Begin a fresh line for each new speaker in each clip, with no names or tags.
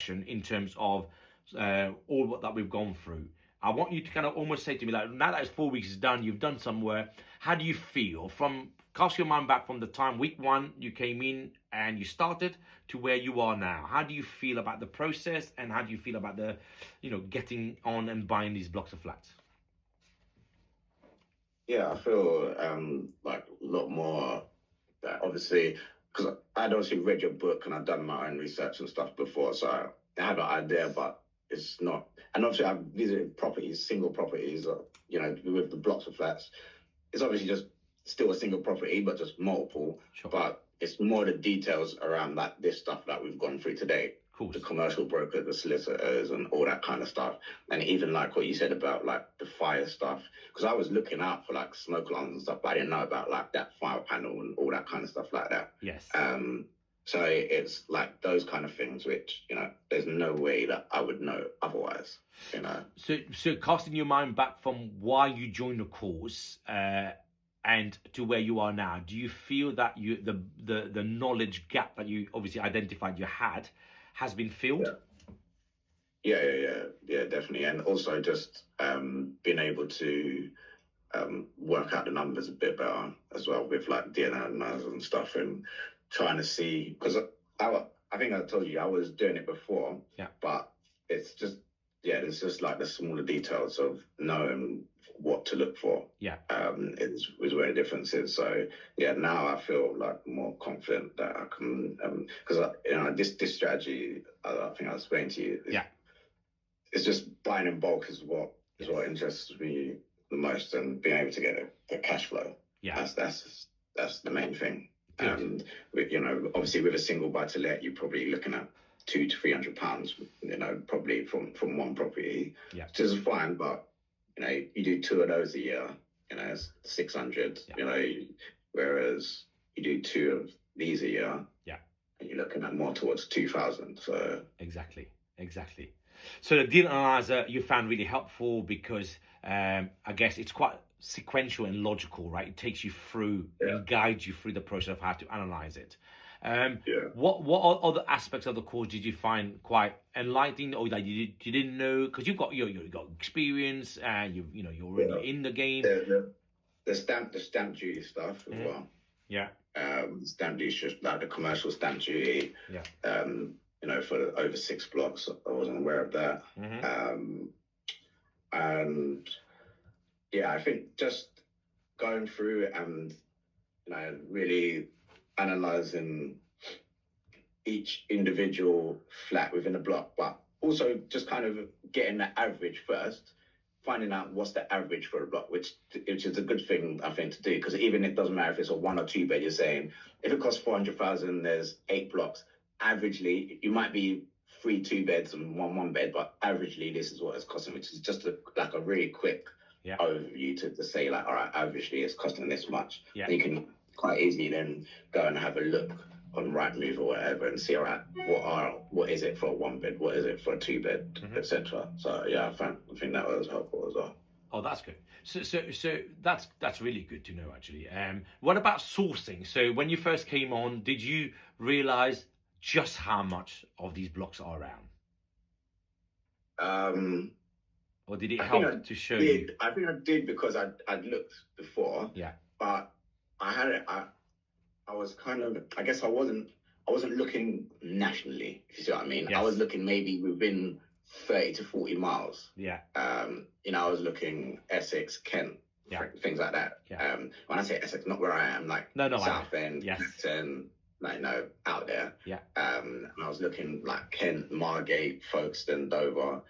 reflection in terms of all what that we've gone through. I want you to kind of almost say to me, like, now that it's 4 weeks is done, you've done some work. How do you feel cast your mind back from the time week 1 you came in and you started to where you are now? How do you feel about the process, and how do you feel about the, getting on and buying these blocks of flats?
Yeah, I feel like a lot more that, obviously, because I'd obviously read your book and I'd done my own research and stuff before, so I had an idea, but it's not. And obviously, I've visited properties, single properties, with the blocks of flats. It's obviously just still a single property, but just multiple.
Sure.
But it's more the details around this stuff that we've gone through today.
Cool.
The commercial broker, the solicitors, and all that kind of stuff. And even like what you said about like the fire stuff, because I was looking out for like smoke alarms and stuff, but I didn't know about like that fire panel and all that kind of stuff like that.
Yes.
So it's like those kind of things which, there's no way that I would know otherwise,
So casting your mind back from why you joined the course and to where you are now, do you feel that the knowledge gap that you obviously identified you had has been filled?
Yeah, definitely. And also just being able to work out the numbers a bit better as well with like DNA and stuff, and trying to see, because I think I told you I was doing it before, but it's just like the smaller details of knowing what to look for. Is where the difference is. So now I feel like more confident that I can, because this strategy, I think I explained to you. It's just buying in bulk is what interests me the most, and being able to get the cash flow. That's the main thing. And obviously with a single buy to let, you're probably looking at £200 to £300, probably from one property, which is fine. But you do 2 of those a year, it's 600. Whereas you do 2 of these a year, and you're looking at more towards 2,000. So
exactly. So the deal analyzer you found really helpful because I guess it's quite sequential and logical, right? It takes you through and guides you through the process of how to analyze it. What other aspects of the course did you find quite enlightening, or that you didn't know? Because you've got experience, and you're already in the game.
The stamp duty stuff as well. Stamp duty, like the commercial stamp duty. For over 6 blocks, I wasn't aware of that. And I think just going through and really analysing each individual flat within a block, but also just kind of getting the average first, finding out what's the average for a block, which is a good thing, I think, to do, because even it doesn't matter if it's a 1 or 2 bed. You're saying if it costs 400,000, there's 8 blocks. Averagely, you might be 3 2 beds and 1 bed, but averagely this is what it's costing, which is just like a really quick overview to say, like, all right, averagely it's costing this much. And you can quite easily then go and have a look on Rightmove or whatever and see, all right, what is it for a 1 bed, what is it for a 2 bed, etc. So I think that was helpful as well.
Oh, that's good. So that's really good to know, actually. What about sourcing? So when you first came on, did you realize just how much of these blocks are around? Or did it help to show you?
I think I did, because I'd looked before. But I was kind of, I guess I wasn't looking nationally, if you see what I mean. I was looking maybe within 30 to 40 miles. I was looking Essex, Kent, things like that. When I say Essex, not where I am, like Southend, Clacton, out there. And I was looking like Kent, Margate, Folkestone, Dover.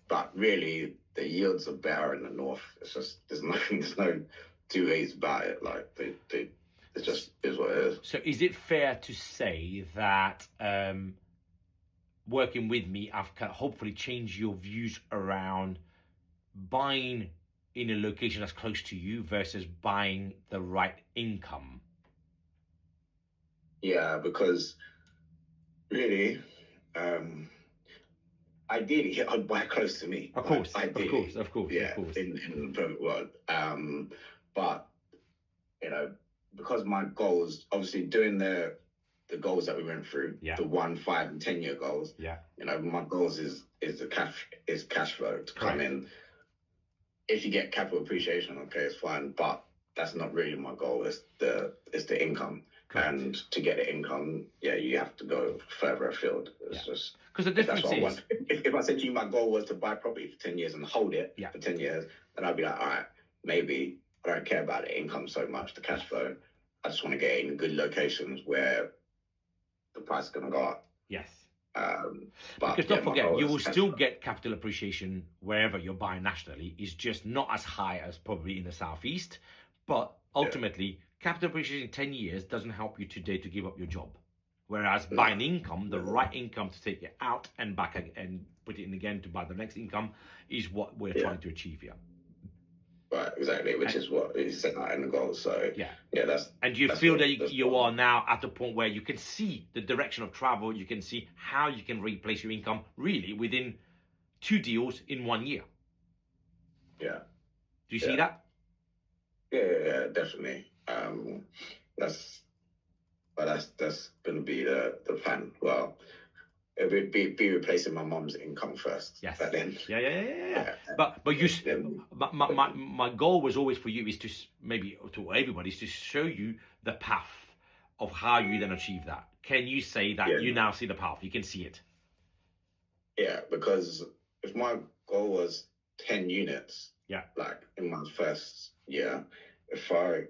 But really, the yields are better in the north. It's just, there's no 2 ways about it. Like, it just is what it is.
So is it fair to say that working with me, I've hopefully changed your views around buying in a location that's close to you versus buying the right income?
Yeah, because really, ideally, I'd buy close to me.
Of course.
Yeah, in the perfect world. But because my goal is obviously doing the the goals that we went through,
Yeah.
the 1, 5, and 10-year goals.
Yeah.
You know, my goals is the cash flow to come in. If you get capital appreciation, okay, it's fine, but that's not really my goal. It's the income.
Correct.
And to get the income, yeah, you have to go further afield. It's just
because the difference is,
if I said to you my goal was to buy property for 10 years and hold it for 10 years, then I'd be like, all right, maybe I don't care about the income so much, the cash flow. I just want to get in good locations where the price is going to go up.
Yes.
But
because don't forget, you will still get capital appreciation wherever you're buying nationally. It's just not as high as probably in the southeast. But ultimately, capital appreciation in 10 years doesn't help you today to give up your job. Whereas buying income, the right income to take it out and back and put it in again to buy the next income, is what we're trying to achieve here.
Right, exactly, which is what is set out in the goals. So that's.
And you feel that you are now at the point where you can see the direction of travel. You can see how you can replace your income really within 2 deals in 1 year.
Yeah.
Do you see that?
Yeah, definitely. That's going to be the plan. Well, it would be replacing my mum's income first.
Yes.
But then.
Yeah. But you. My goal was always for you is to maybe to everybody is to show you the path of how you then achieve that. Can you say that you now see the path? You can see it.
Yeah, because if my goal was 10 units, like in my first year, if I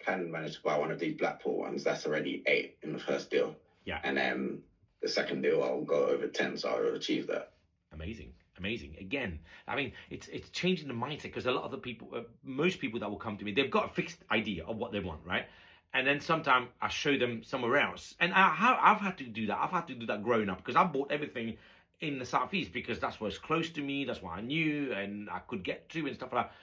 can manage to buy one of these Blackpool ones, that's already 8 in the first deal.
Yeah.
And then the second deal, I'll go over 10, so I'll achieve that.
Amazing. Again, I mean, it's changing the mindset, because a lot of the people, most people that will come to me, they've got a fixed idea of what they want, right? And then sometimes I show them somewhere else. And I've had to do that. I've had to do that growing up, because I bought everything in the southeast because that's what's close to me, that's what I knew and I could get to and stuff like that.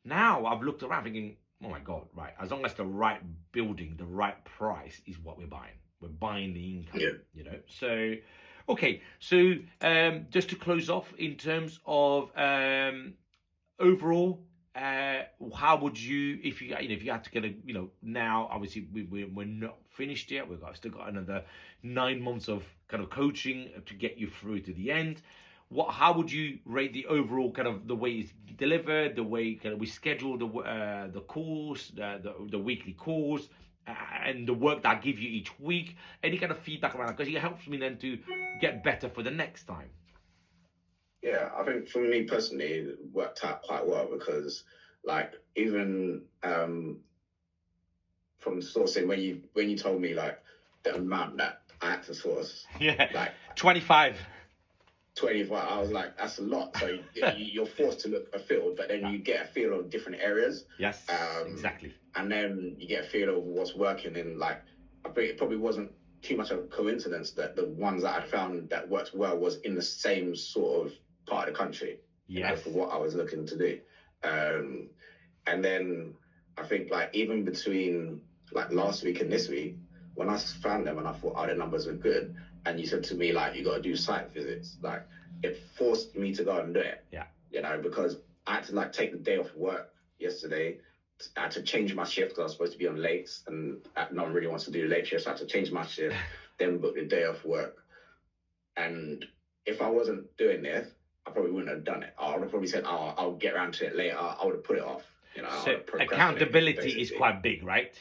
Now I've looked around thinking, oh my God, right, as long as the right building, the right price is what we're buying. We're buying the income, you know. So, okay, so just to close off in terms of overall, how would you, if you had to get a, now obviously we're not finished yet. Still got another 9 months of kind of coaching to get you through to the end. How would you rate the overall kind of the way it's delivered, the way kind of we schedule the calls, the weekly calls, and the work that I give you each week? Any kind of feedback around that, because it helps me then to get better for the next time.
Yeah, I think for me personally, it worked out quite well, because like even from sourcing, when you told me like the amount that I had to source, like
25,
I was like, that's a lot. So you're forced to look afield, but then you get a feel of different areas.
Yes, exactly.
And then you get a feel of what's working in, like, I think it probably wasn't too much of a coincidence that the ones that I found that worked well was in the same sort of part of the country, for what I was looking to do. And then I think like even between like last week and this week, when I found them and I thought, the numbers were good, and you said to me like, you got to do site visits, like it forced me to go and do it. Because I had to like take the day off work yesterday. I had to change my shift because I was supposed to be on lates, and no one really wants to do late shifts. So I had to change my shift, then book the day off work. And if I wasn't doing this, I probably wouldn't have done it. I would have probably said, I'll get around to it later. I would have put it off.
So accountability is quite big, right?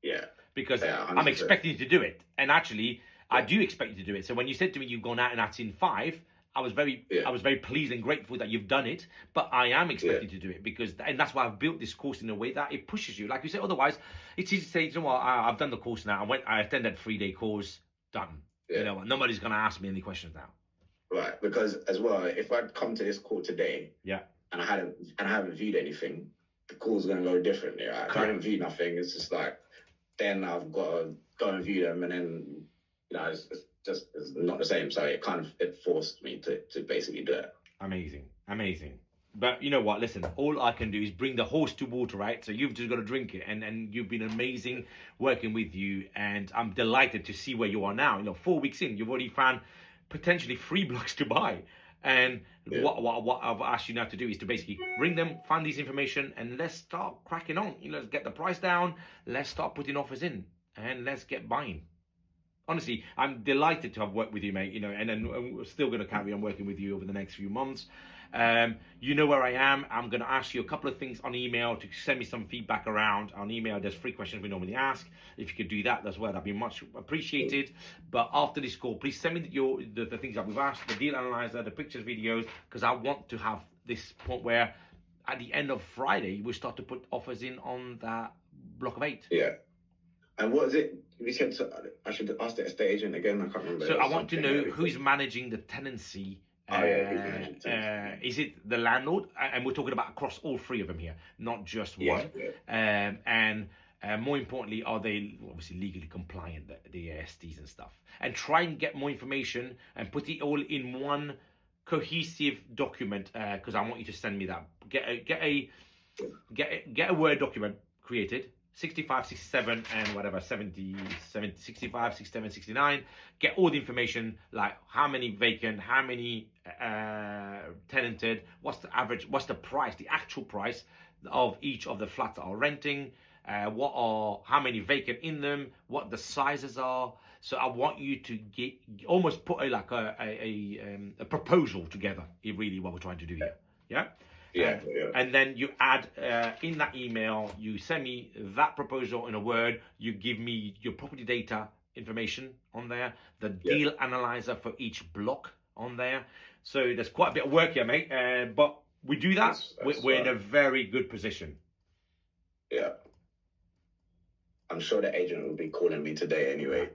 Yeah.
Because I'm expecting you to do it. And actually, I do expect you to do it. So when you said to me you've gone out and that's in 5, I was very pleased and grateful that you've done it. But I am expecting to do it, and that's why I've built this course in a way that it pushes you. Like you said, otherwise, it's easy to say, you know what, I've done the course now. I attended 3-day course, done. You know what, nobody's going to ask me any questions now.
Right, because as well, if I'd come to this call today, and I haven't viewed anything, the call's going to go differently. Right? If I haven't viewed nothing, it's just like, then I've got to go and view them, and then it's not the same. So it forced me to basically do it.
Amazing. But you know what? Listen, all I can do is bring the horse to water, right? So you've just got to drink it, and you've been amazing working with you, and I'm delighted to see where you are now. 4 weeks in, you've already found potentially 3 blocks to buy. And what I've asked you now to do is to basically bring them, find this information, and let's start cracking on. Let's get the price down. Let's start putting offers in, and let's get buying. honestly, I'm delighted to have worked with you, mate. You know, and then we're still going to carry on working with you over the next few months. You know where I am. I'm going to ask you a couple of things on email to send me some feedback around. On email, there's 3 questions we normally ask. If you could do that as well, that'd be much appreciated. But after this call, please send me the things that we've asked, the deal analyzer, the pictures, videos, because I want to have this point where at the end of Friday, we start to put offers in on that block of 8.
Yeah. And what is it? You said I should ask the estate agent again. I can't remember.
So I want to know who's managing the tenancy. Is it the landlord? And we're talking about across all 3 of them here, not just one.
Yeah.
And more importantly, are they obviously legally compliant, the ASTs and stuff? And try and get more information and put it all in one cohesive document, because I want you to send me that. Get a Word document created. 65, 67, and whatever, 70, 65, 67, 69. Get all the information, like how many vacant, how many tenanted, what's the average, what's the price, the actual price of each of the flats that are renting, how many vacant in them, what the sizes are. So I want you to almost put a proposal together, is really what we're trying to do here. Yeah?
Yeah.
And then you add in that email, you send me that proposal in a Word, you give me your property data information on there, the deal analyzer for each block on there. So there's quite a bit of work here, mate. But we do that, we're in a very good position.
Yeah. I'm sure the agent will be calling me today anyway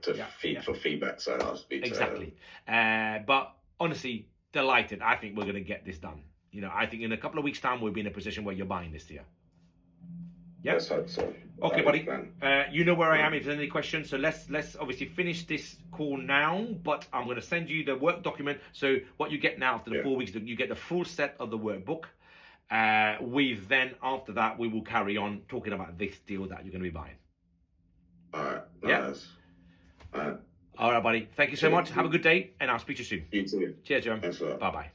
for feedback, so I'll speak to
her. But honestly, delighted. I think we're going to get this done. You know, I think in a couple of weeks' time, we'll be in a position where you're buying this here. Yeah?
Let's hope so.
Okay, buddy. You know where I am if there's any questions. So let's obviously finish this call now, but I'm going to send you the work document. So what you get now after the 4 weeks, you get the full set of the workbook. Then after that, we will carry on talking about this deal that you're going to be buying.
All right.
Yeah?
Nice. All right.
All right, buddy. Thank you so much. Have a good day, and I'll speak to you soon.
You too.
Cheers, John.
Thanks a lot.
Bye-bye.